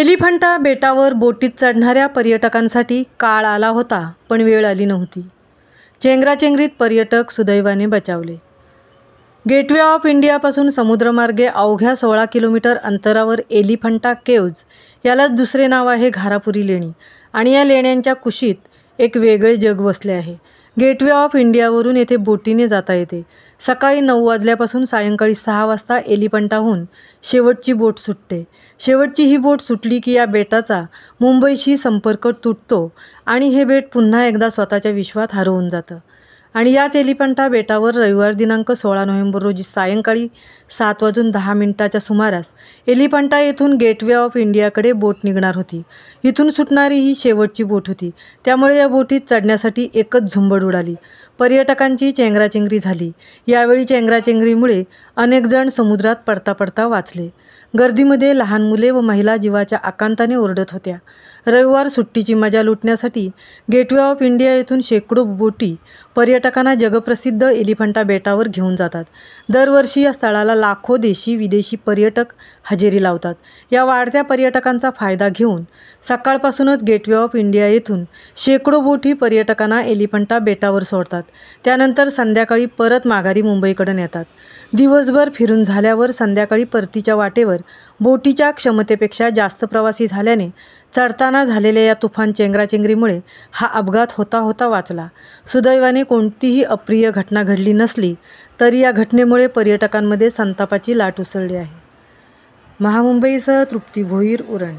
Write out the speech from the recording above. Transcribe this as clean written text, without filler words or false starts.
एलिफंटा बेटावर बोटीत चढणाऱ्या पर्यटकांसाठी काळ आला होता, पण वेळ आली नव्हती. चेंगराचेंगरीत पर्यटक सुदैवाने बचावले. गेटवे ऑफ इंडियापासून समुद्रमार्गे अवघ्या 16 किलोमीटर अंतरावर एलिफंटा केव्ज, यालाच दुसरे नाव आहे घारापुरी लेणी, आणि या लेण्यांच्या कुशीत एक वेगळे जग वसले आहे. गेटवे ऑफ इंडियावरून येथे बोटीने जाता येते. सकाळी 9 वाजल्यापासून सायंकाळी 6 वाजता एलिफंटाहून शेवटची बोट सुटते. शेवटची ही बोट सुटली की या बेटाचा मुंबईशी संपर्क तुटतो आणि हे बेट पुन्हा एकदा स्वतःच्या विश्वात हरवून जातं. आणि याच एलिफंटा बेटावर रविवार दिनांक 16 नोव्हेंबर रोजी सायंकाळी 7:10 सुमारास एलिफंटा येथून गेटवे ऑफ इंडियाकडे बोट निघणार होती. इथून सुटणारी ही शेवटची बोट होती. त्यामुळे या बोटीत चढण्यासाठी एकच झुंबड उडाली. पर्यटकांची चेंगराचेंगरी झाली. यावेळी चेंगराचेंगरीमुळे अनेक जण समुद्रात पडता पडता वाचले. गर्दीमध्ये लहान मुले व महिला जीवाच्या आकांताने ओरडत होत्या. रविवार सुट्टीची मजा लुटण्यासाठी गेटवे ऑफ इंडिया येथून शेकडो बोटी पर्यटकांना जगप्रसिद्ध एलिफंटा बेटावर घेऊन जातात. दरवर्षी या स्थळाला लाखो देशी विदेशी पर्यटक हजेरी लावतात. या वाढत्या पर्यटकांचा फायदा घेऊन सकाळपासूनच गेटवे ऑफ इंडिया येथून शेकडो बोटी पर्यटकांना एलिफंटा बेटावर सोडतात. त्यानंतर संध्याकाळी परत माघारी मुंबईकडे नेतात. दिवसभर फिरून झाल्यावर संध्याकाळी परतीच्या वाटेवर बोटीच्या क्षमतेपेक्षा जास्त प्रवासी झाल्याने चढताना झालेल्या या तुफान चेंगराचेंगरीमुळे हा अपघात होता होता वाचला. सुदैवाने कोणतीही अप्रिय घटना घडली नसली तरी या घटनेमुळे पर्यटकांमध्ये संतापाची लाट उसळली आहे. महामुंबईसह तृप्ती भोईर, उरण.